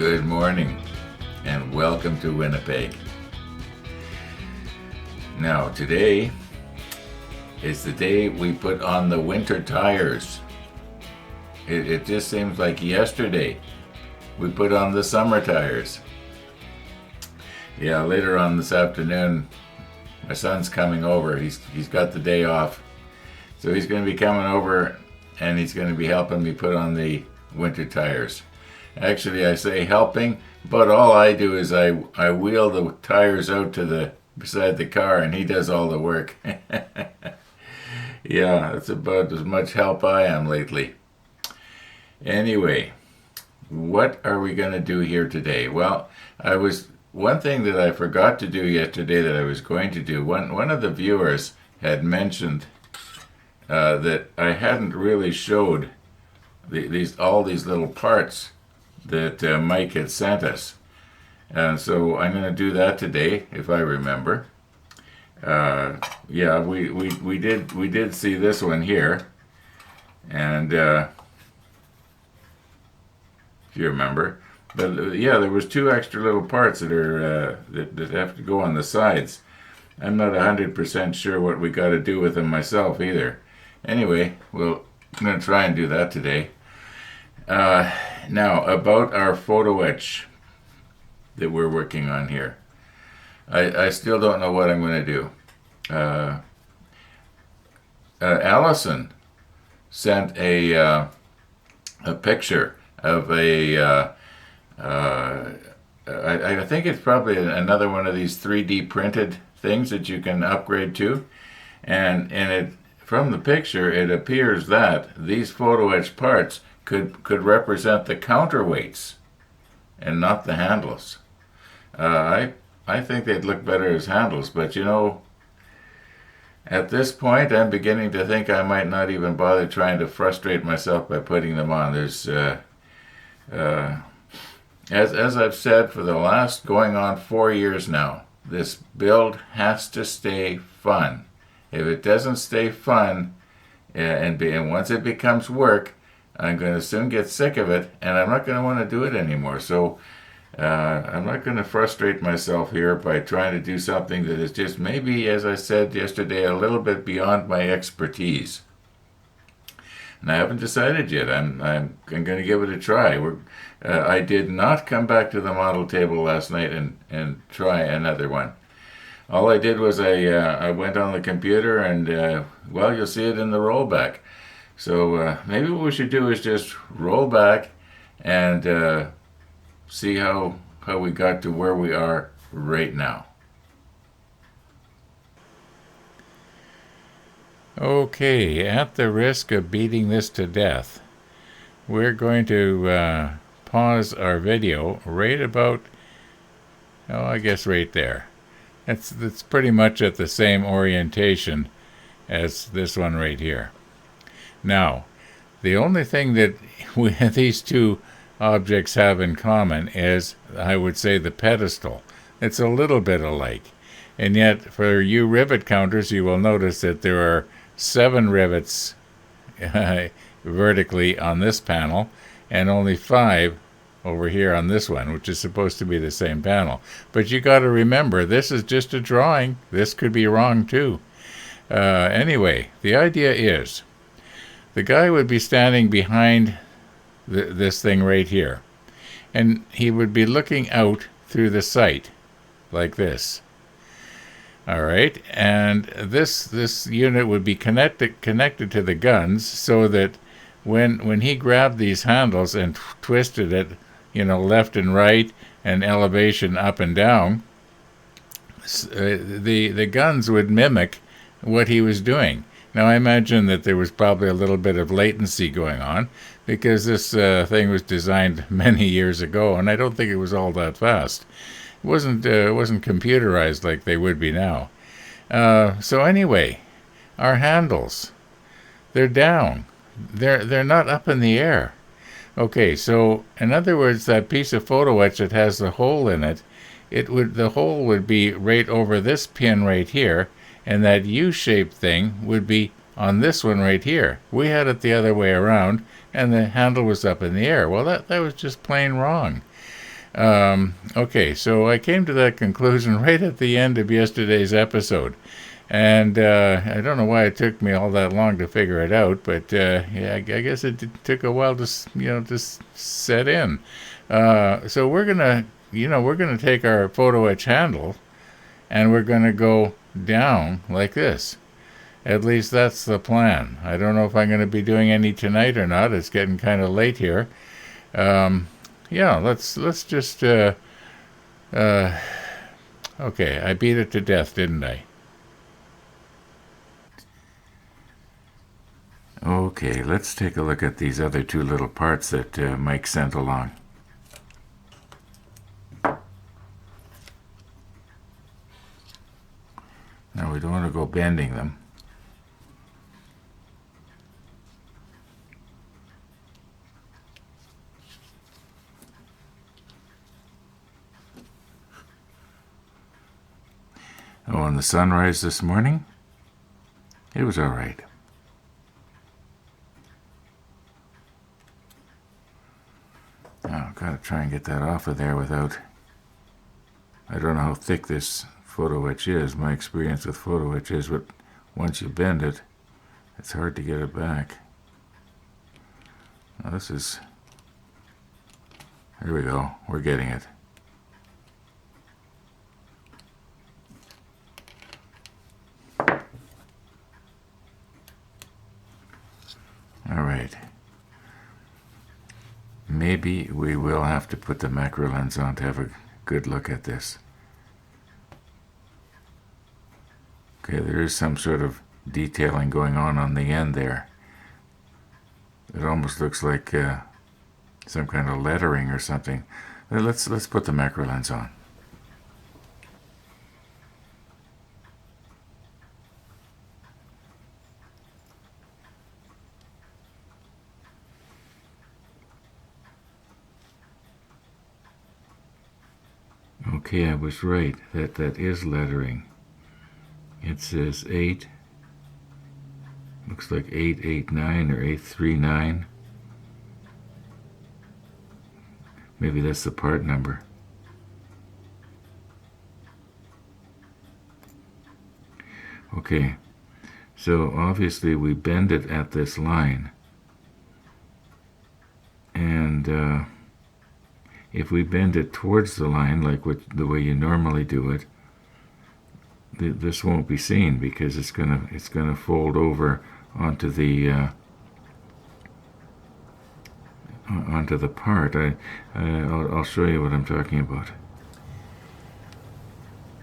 Good morning and welcome to Winnipeg. Now today is the day we put on the winter tires. It just seems like yesterday we put on the summer tires. Yeah, later on this afternoon my son's coming over. He's got the day off. So he's going to be coming over and he's going to be helping me put on the winter tires. Actually, I say helping, but all I do is I wheel the tires out to the beside the car and he does all the work. Yeah, that's about as much help I am lately. Anyway, what are we going to do here today? Well, one thing that I forgot to do yesterday that I was going to do. One of the viewers had mentioned that I hadn't really showed all these little parts that Mike had sent us, and so I'm going to do that today if I remember. Yeah, we did see this one here, and if you remember, but yeah, there was two extra little parts that are that have to go on the sides. I'm not 100% sure what we got to do with them myself either. Anyway, I'm going to try and do that today. Now, about our photo etch that we're working on here. I still don't know what I'm going to do. Allison sent a picture of I think it's probably another one of these 3D printed things that you can upgrade to. And from the picture, it appears that these photo etch parts could represent the counterweights and not the handles. I think they'd look better as handles, but you know, at this point I'm beginning to think I might not even bother trying to frustrate myself by putting them on. There's as I've said for the last going on 4 years now, this build has to stay fun. If it doesn't stay fun, and once it becomes work, I'm going to soon get sick of it, and I'm not going to want to do it anymore. So I'm not going to frustrate myself here by trying to do something that is just maybe, as I said yesterday, a little bit beyond my expertise. And I haven't decided yet. I'm going to give it a try. I did not come back to the model table last night and try another one. All I did was I went on the computer and, you'll see it in the rollback. So maybe what we should do is just roll back and see how we got to where we are right now. Okay, at the risk of beating this to death, we're going to pause our video right about, I guess right there. That's pretty much at the same orientation as this one right here. Now, the only thing that these two objects have in common is, I would say, the pedestal. It's a little bit alike. And yet, for you rivet counters, you will notice that there are 7 rivets vertically on this panel, and only 5 over here on this one, which is supposed to be the same panel. But you got to remember, this is just a drawing. This could be wrong too. Anyway, the idea is, the guy would be standing behind this thing right here, and he would be looking out through the sight like this. All right, and this unit would be connected to the guns, so that when he grabbed these handles and twisted it, left and right and elevation up and down, the guns would mimic what he was doing. Now, I imagine that there was probably a little bit of latency going on, because this thing was designed many years ago, and I don't think it was all that fast. It wasn't computerized like they would be now. So anyway, our handles, they're down. They're not up in the air. Okay, so in other words, that piece of photo etch that has the hole in it, the hole would be right over this pin right here, and that U-shaped thing would be on this one right here. We had it the other way around, and the handle was up in the air. Well, that was just plain wrong. Okay, so I came to that conclusion right at the end of yesterday's episode. And I don't know why it took me all that long to figure it out, but yeah, I guess it took a while to, to set in. So we're gonna take our photo etch handle and we're gonna go down like this. At least that's the plan. I don't know if I'm gonna be doing any tonight or not. It's getting kind of late here. Um, yeah, let's just. Uh, okay, I beat it to death, didn't I? Okay, let's take a look at these other two little parts that Mike sent along. Now we don't want to go bending them. Oh, and the sunrise this morning? It was all right. Oh, gotta try and get that off of there without... I don't know how thick this photo etch is. My experience with photo etch is, but once you bend it, it's hard to get it back. Now this is... Here we go. We're getting it. All right. Maybe we will have to put the macro lens on to have a good look at this. Okay, there is some sort of detailing going on the end there. It almost looks like some kind of lettering or something. Let's put the macro lens on. Okay, I was right. That is lettering. It says 8. Looks like 889 or 839. Maybe that's the part number. Okay, so obviously we bend it at this line. And if we bend it towards the line, like the way you normally do it, this won't be seen because it's gonna fold over onto the part. I'll show you what I'm talking about.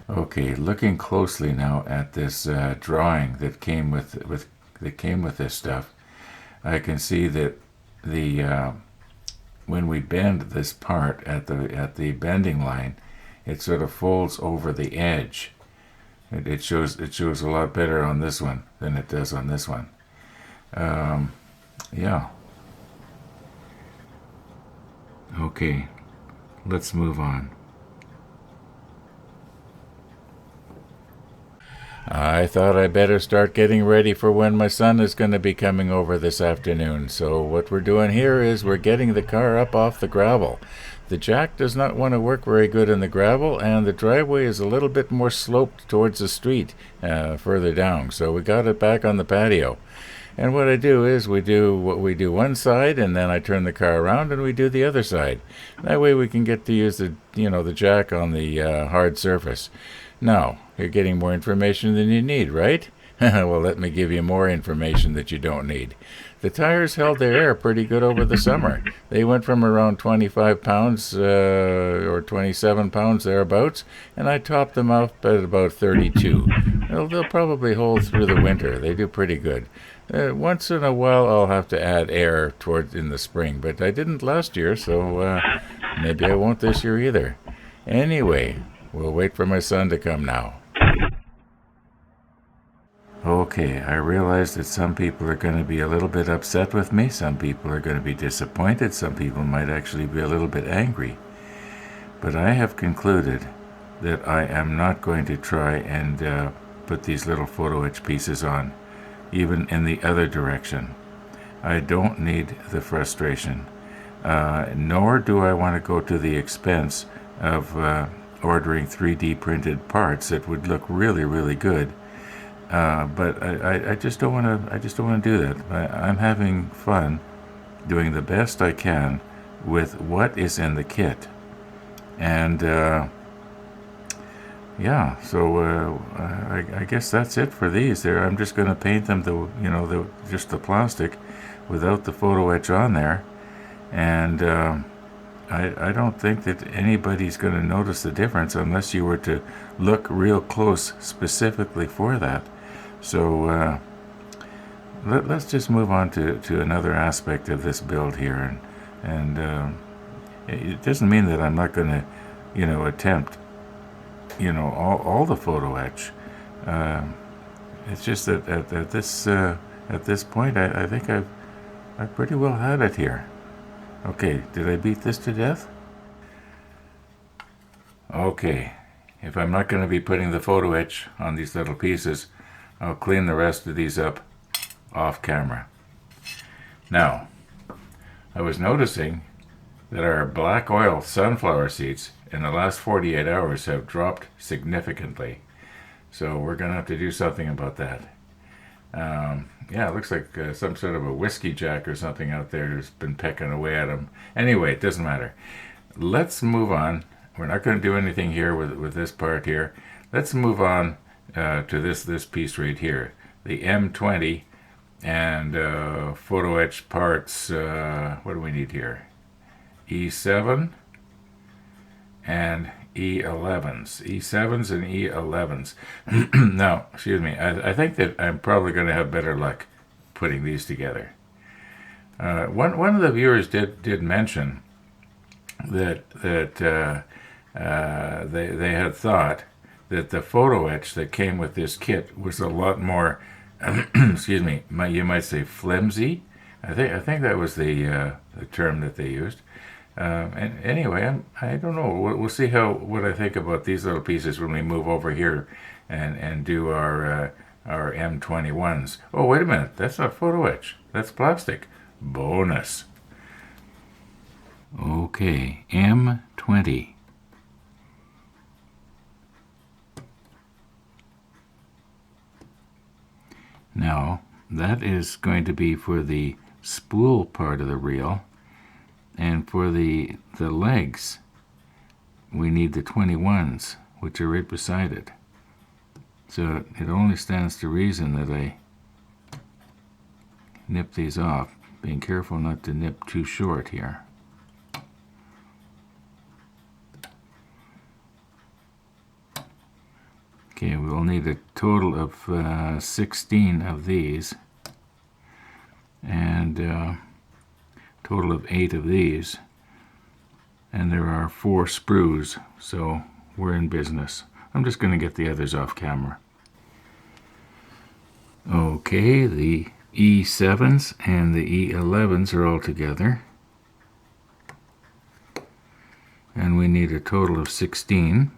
Okay, looking closely now at this drawing that came with this stuff, I can see that the when we bend this part at the bending line, it sort of folds over the edge. It shows a lot better on this one than it does on this one. Yeah. Okay, let's move on. I thought I better start getting ready for when my son is going to be coming over this afternoon. So what we're doing here is we're getting the car up off the gravel. The jack does not want to work very good in the gravel, and the driveway is a little bit more sloped towards the street further down. So we got it back on the patio. And what I do is we do one side, and then I turn the car around and we do the other side. That way we can get to use the jack on the hard surface. Now, you're getting more information than you need, right? Well, let me give you more information that you don't need. The tires held their air pretty good over the summer. They went from around 25 pounds or 27 pounds thereabouts, and I topped them up at about 32. They'll probably hold through the winter. They do pretty good. Once in a while I'll have to add air in the spring, but I didn't last year, so maybe I won't this year either. Anyway, we'll wait for my son to come now. Okay, I realize that some people are going to be a little bit upset with me. Some people are going to be disappointed. Some people might actually be a little bit angry. But I have concluded that I am not going to try and put these little photo etch pieces on, even in the other direction. I don't need the frustration. nor do I want to go to the expense of ordering 3D printed parts that would look really, really good. But I just don't want to. I just don't want to do that. I'm having fun doing the best I can with what is in the kit, and yeah. So I guess that's it for these. There, I'm just going to paint them just the plastic, without the photo etch on there, and I don't think that anybody's going to notice the difference unless you were to look real close specifically for that. So let's just move on to another aspect of this build here, and it doesn't mean that I'm not going to, attempt, all the photo etch. It's just that at this point, I think I've pretty well had it here. Okay, did I beat this to death? Okay, if I'm not going to be putting the photo etch on these little pieces, I'll clean the rest of these up off camera. Now, I was noticing that our black oil sunflower seeds in the last 48 hours have dropped significantly. So we're going to have to do something about that. Yeah, it looks like some sort of a whiskey jack or something out there has been pecking away at them. Anyway, it doesn't matter. Let's move on. We're not going to do anything here with this part here. Let's move on to this piece right here, the M20 and photo etch parts. What do we need here? E7 and E11s, E7s and E11s. Now, excuse me, I think that I'm probably going to have better luck putting these together. One of the viewers did mention that they had thought that the photo etch that came with this kit was a lot more, excuse me, you might say flimsy. I think that was the term that they used. And anyway, I don't know. We'll see what I think about these little pieces when we move over here and do our M21s. Oh, wait a minute. That's not photo etch. That's plastic. Bonus. Okay, M20. Now, that is going to be for the spool part of the reel. And for the legs, we need the 21s, which are right beside it. So it only stands to reason that I nip these off, being careful not to nip too short here. Okay, we'll need a total of 16 of these, and total of 8 of these, and there are 4 sprues, so we're in business. I'm just going to get the others off camera. Okay, the E7s and the E11s are all together, and we need a total of 16.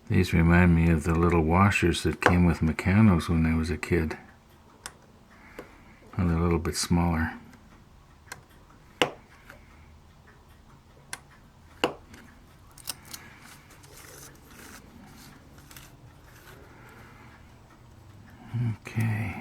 These remind me of the little washers that came with Mechanos when I was a kid. And they're a little bit smaller. Okay.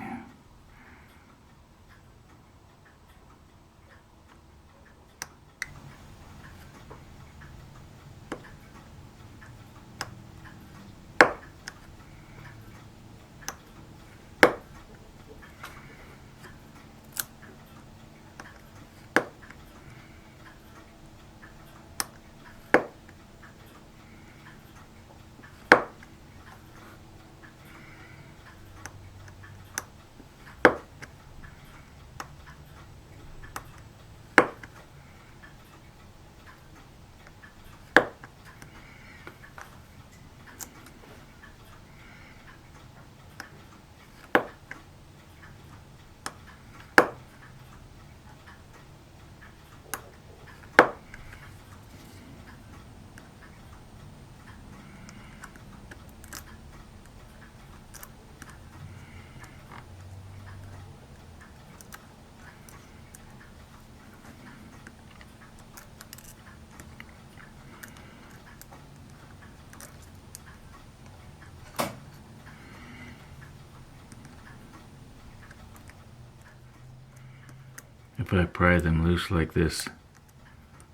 if I pry them loose like this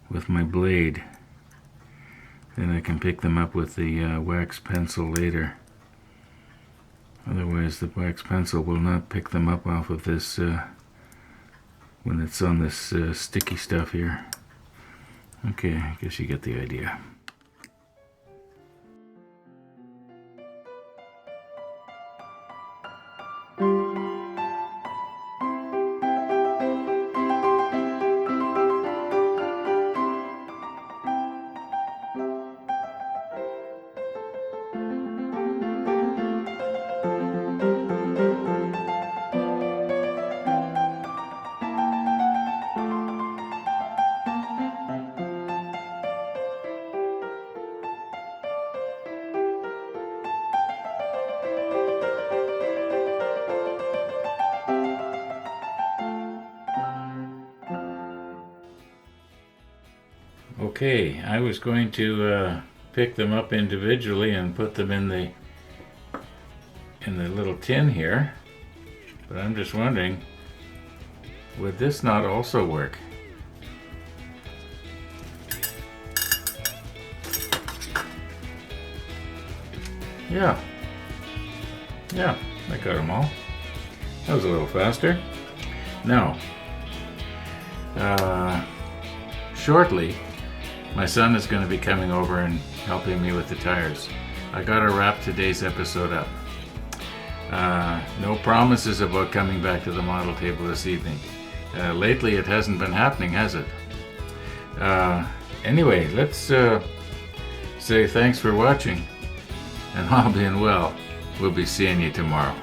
with my blade, then I can pick them up with the wax pencil later. Otherwise the wax pencil will not pick them up off of this when it's on this sticky stuff here. Okay, I guess you get the idea. Okay, I was going to pick them up individually and put them in the little tin here, but I'm just wondering, would this not also work? Yeah, I got them all. That was a little faster. Now, shortly, my son is going to be coming over and helping me with the tires. I got to wrap today's episode up. No promises about coming back to the model table this evening. Lately it hasn't been happening, has it? Anyway, let's say thanks for watching, and all being well, we'll be seeing you tomorrow.